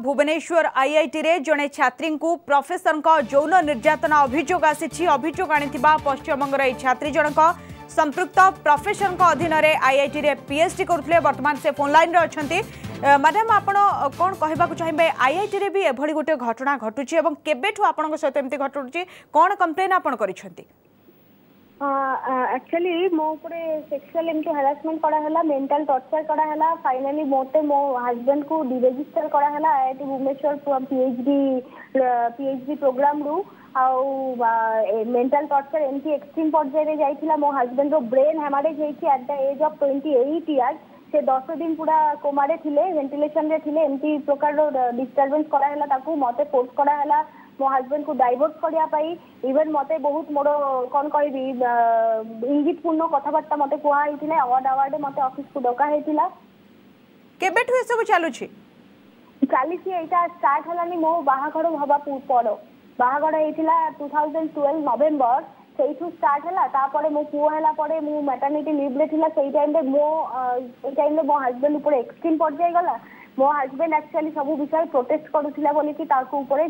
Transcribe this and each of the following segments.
Bhubaneswar IIT रे जड़े छात्री को प्रोफेसर का यौन निर्यातना अभियोग आसी अभियोग आनीथिबा पश्चिमबंगर ए छात्री जनक संपृक्त प्रोफेसर अधीन रे आईआईटी रे पीएचडी करथले वर्तमान से फोन लाइन रे अछंती। मैडम आपण कोन कहबा को चाहिबे आईआईटी रे भी एभली गोटे घटना घटुची एवं केबेठु आपन सहित एमती घटुची कोन कंप्लेन आपण करिसंती? एक्चुअली मो ऊपर सेक्सुअल एमती हरासमेंट करा हला, मेंटल टॉर्चर करा हला। फाइनली मोटे मो हस्बैंड को डिरेजिस्टर करा हला आईआईटी भुवनेश्वर पीएचडी प्रोग्राम रु आउ मेंटल टॉर्चर एमती एक्सट्रीम पर्याय रे जाइथिला। मो हस्बैंड रो ब्रेन हेमारेज हेछि at the age of 28 years. से 10 दिन पूरा कोमारे थिले, वेंटिलेशन रे थिले। एमती प्रकार रो डिस्टर्बेंस करा हला, ताकू मते फोर्स करा हला मो हस्बैंड को डाइवोर्स करिया पाई। इवन मते बहुत मोर कोन कहबी इंगितपूर्ण कथाबार्ता मते कुहा हेतिले। अवार्ड अवार्ड मते ऑफिस को डका हेतिला। केबेठु ए सब चालू छी? चाली छी एटा स्टार्ट हलानी मो बाहाघर हबा पड़ो। बाहाघर हेतिला 2012 नवेम्बर सेठू स्टार्ट हला। तापरे मो पुओ हला परे मो मैटरनिटी लीव रे थिला। सेई टाइम रे मो हस्बैंड ऊपर एक्सट्रीम पड़ जाय गला। मो हस्बैंड एक्चुअली सब विषय प्रोटेस्ट करूथिला बोली कि ताको ऊपर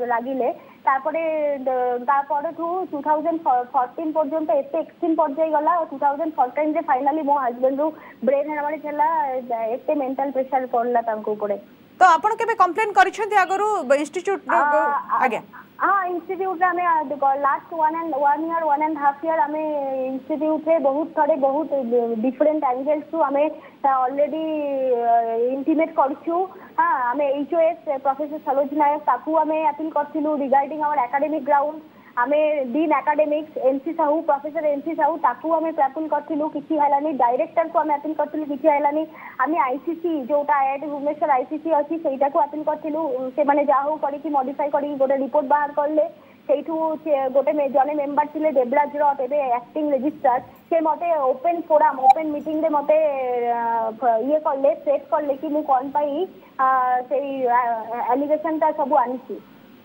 लागिले। तापरे 2014 पर्यंत एते एक्सट्रीम पड़ जाय गला। 2014 रे फाइनली मो हस्बैंड रो ब्रेन हेमारे छला, एते मेंटल प्रेशर पड़ला ताको ऊपर। तो आपण केबे कंप्लेन करिसंती आगरो इंस्टीट्यूट आगे? हाँ, इंस्टीट्यूट में लास्ट 1.5 ईयर आम इंस्टीट्यूट रे बहुत थोड़े बहुत डिफरेंट एंगल्स टू आम ऑलरेडी इंटीमेट करछु। हाँ, आम एचओएस प्रोफेसर सरोज नायक ताकू आम अपील करथिलु रिगार्डिंग आवर एकेडमिक ग्राउंड। आम dean academics NC Sahu professor NC Sahu ताकू आम अपील करथिलु, किछि हलानी। डायरेक्टर को आम अपील करथिलु, किछि हलानी। आम आईसीसी जोटा आईआईटी भुवनेश्वर आईसीसी अछि सेटा को अपील करथिलु। से माने जाहू करी कि मॉडिफाई करी गोटे रिपोर्ट बाहर करले। सेठू गोटे जने मेंबर थिले देवराज रॉट एबे एक्टिंग रजिस्ट्रार। से मते ओपन फोरम ओपन मीटिंग रे मते ये करले सेट करले कि मु कोन पाई सेई एलिगेशन ता सब आनिछि।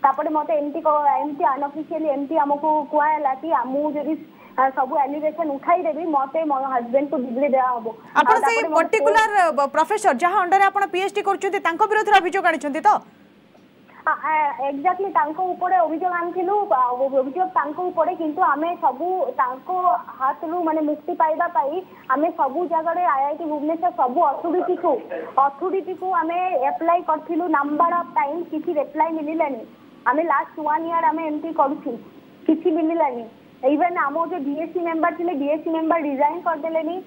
तापरे मते एमती अनऑफिशियली एमती हमको कुआला कि आमु जदि सब एलिगेशन उठाई देबी मते मो हस्बैंड को डिग्री देआ हबो। आपण से पर्टिकुलर प्रोफेसर जहां अंडर आपण पीएचडी करछथि तांको विरोध रे अभियोग आनिछथि तो? एक्जाक्टली तांको ऊपर अभियोग आनिथिलु। अभियोग तांको ऊपर, किंतु आमे सबु तांको हाथ रु माने मुक्ति पाइबा पाई आमे सबु जगह रे आईआईटी भुवनेश्वर सबु अथॉरिटी को आमे अप्लाई करथिलु। नंबर ऑफ टाइम किछि रिप्लाई मिलिलानी। आमे लास्ट 1 ईयर आमे एमटी करूछु, किछि मिलिलानी। इवन आमो जो डीएससी मेंबर थिले डीएससी मेंबर रिजाइन कर देलेनी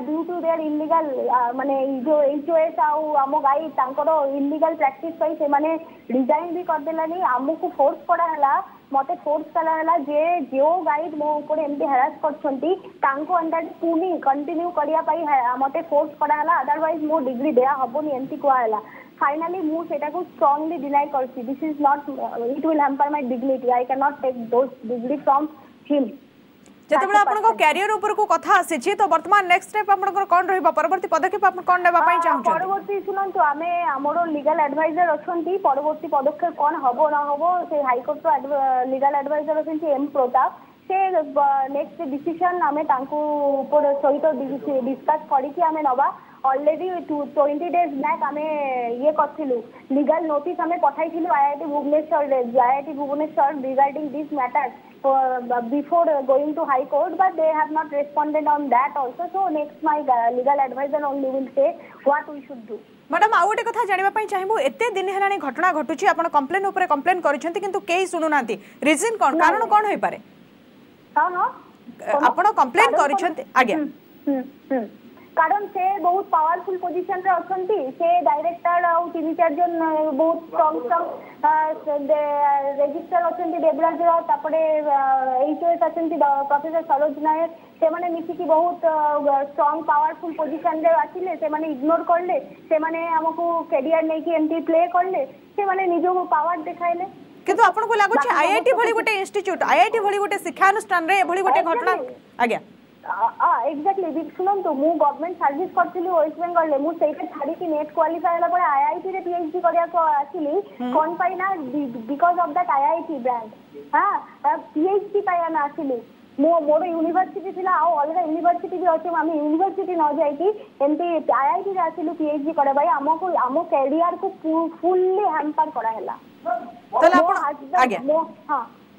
ड्यू टू देयर इलीगल माने जो एचओएस आउ आमो गाई तांकर इलीगल प्रैक्टिस पई से माने रिजाइन भी कर देलानी। आमको फोर्स करा हला, मते फोर्स करा हला जे जो गाइड मो ऊपर एमटी हरास करछंती तांको अंडर पुनी कंटिन्यू करिया पाई मते फोर्स करा हला। अदरवाइज मो डिग्री देया हबोनी एमटी को हला। फाइनली मु सेटा को स्ट्रांगली डिनाई करछि। This is not it will hamper my dignity. I can not take those degree from him. जेतेबेला आपन को कैरियर ऊपर को कथा आसी छी तो वर्तमान नेक्स्ट स्टेप आपन को कोन रहबा? परवर्ती पदक्षेप आपन कोन लेबा पई चाहू छी? परवर्ती सुनंतु आमे हमरो लीगल एडवाइजर अछंती। परवर्ती पदक्षेप कोन हबो ना हबो से हाई कोर्ट रो लीगल एडवाइजर अछंती एम प्रताप। से नेक्स्ट डिसीजन आमे तांको ऊपर सहित डिस्कस करी कि आमे नबा। ऑलरेडी 20 डेज बैक आमे ये करथिलु लीगल नोटिस आमे पठाइथिलु IIT Bhubaneswar regarding this matter before going to high court, but they have not responded on that also. So next my legal advisor only will say what we should do. Madam आउ गोटे कथा जानिबा पई चाहिबो, एते दिन हेलानी घटना घटुची आपण कंप्लेन ऊपर complain करिसंती किंतु केही सुनु नांती। रीजन कोन कारण कोन होई पारे? हां आपण कंप्लेन करिसंती आज्ञा कारण से बहुत पावरफुल पोजीशन रे अछंती। से डायरेक्टर आ 3-4 जन बहुत स्ट्रांग रजिस्टर अछंती देवराज राव। तापरे एचओएस अछंती प्रोफेसर सरोज नायक। से माने मिसी की बहुत स्ट्रांग पावरफुल पोजीशन रे आथिले। से माने इग्नोर करले। से माने हमको कैरियर नै कि एमटी प्ले करले। से माने निजो को पावर देखाइले। किंतु आपन को लागो छै आईआईटी भली गोटे इंस्टीट्यूट आईआईटी भली गोटे शिक्षा अनुष्ठान रे भली गोटे घटना आज्ञा एक्जाक्टली सुनंतु मु गवर्नमेंट सर्विस करथिलि वेस्ट बेंगल ले। मु सेटा छाडी कि नेट क्वालिफाई होला पर आईआईटी रे पीएचडी करिया को आसिली कोन पाई ना because of that IIT brand. हां, पीएचडी पाया ना आसिली। मोर यूनिवर्सिटी थिला आ अलग यूनिवर्सिटी भी अच्छे आम यूनिवर्सिटी न जाइकी एमती आईआईटी रे आसिलु पीएचडी करे भाई हमको आम कैरियर को फुल्ली हैम्पर करा हैला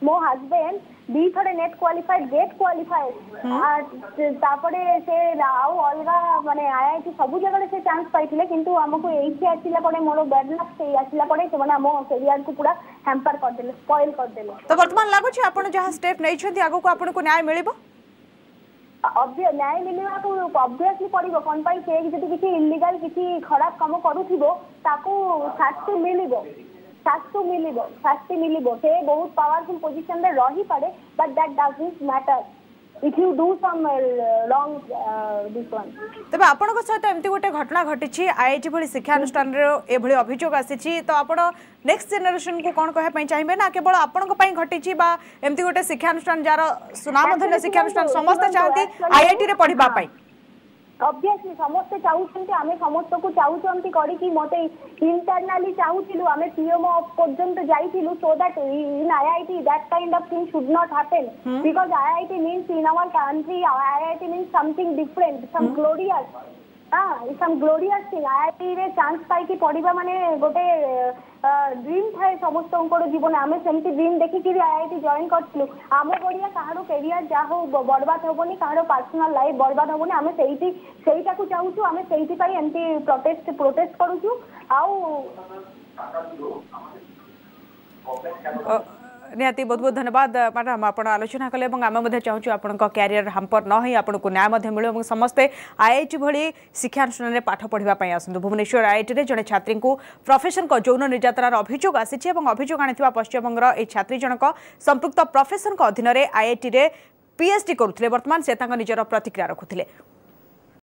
मो हस्बैंड बी थोड़े नेट क्वालिफाइड गेट क्वालिफाइड तापरे से आउ अलग माने आईआईटी सब जगह से चांस पाइथिले किंतु हमको एठी आसिला पड़े मोर बैड लक से आसिला पड़े से माने हम कैरियर को पूरा हैम्पर कर देले स्पॉइल कर देले। तो वर्तमान लागो छी आपण जहां स्टेप नै छथि आगो को आपण को न्याय मिलिबो न्याय मिलवा को ऑब्वियसली पड़िबो कोन पाई से जति किछि इलीगल किछि खराब काम करूथिबो ताको शास्ति मिलिबो से बहुत पावरफुल पोजीशन रे रही पड़े but that doesn't matter if you do some wrong this one. तबे आपनको सहित एमती गोटे घटना घटिछि आईआईटी भली शिक्षा अनुष्ठान रे ए भली अभियोग आसीछि तो आपण नेक्स्ट जनरेशन को कोन कहे पई चाहिबे ना केवल आपनको पई घटिछि बा एमती गोटे शिक्षा अनुष्ठान जार सुनामधन्य शिक्षा अनुष्ठान समस्त चाहती आईआईटी रे पढिबा पई ऑब्वियसली समस्त चाहूछंती आमे समस्त को चाहूछंती करी कि मते इंटरनली चाहूथिलु आमे पीएमओ पर्यंत जाइथिलु so that in IIT that kind of thing should not happen because IIT means in our country IIT means something different some glorious thing IIT रे चांस पाई कि पढिबा माने गोटे ड्रीम थाए समस्त जीवन आम सेमती ड्रीम देखिक आईआईटी जॉइन करूँ आम बढ़िया कहार कैरियर जहाँ हो बर्बाद हेनी कहार पर्सनल लाइफ बर्बाद हेनी आम सेटा को चाहूँ आम से एमती प्रोटेस्ट करूँ निहाती बहुत बहुत धन्यवाद मैडम आप आलोचना कले आम चाहूँ आपण क्यारियर हाम्पर न ही आपन को न्याय मिले समस्ते आईआईटी भली शिक्षानुष्ठान में पाठ पढ़ाई आसतु भुवनेश्वर आईआईटी रे जड़े छात्री को प्रोफेसर को यौन निर्यातनार अभियोग आसी अभियोग आनी पश्चिमबंगर एक छात्री जनक संपृक्त प्रोफेसर अधीन में आईआईटी रे पीएचडी करुले वर्तमान से निजर प्रतिक्रिया रखुले।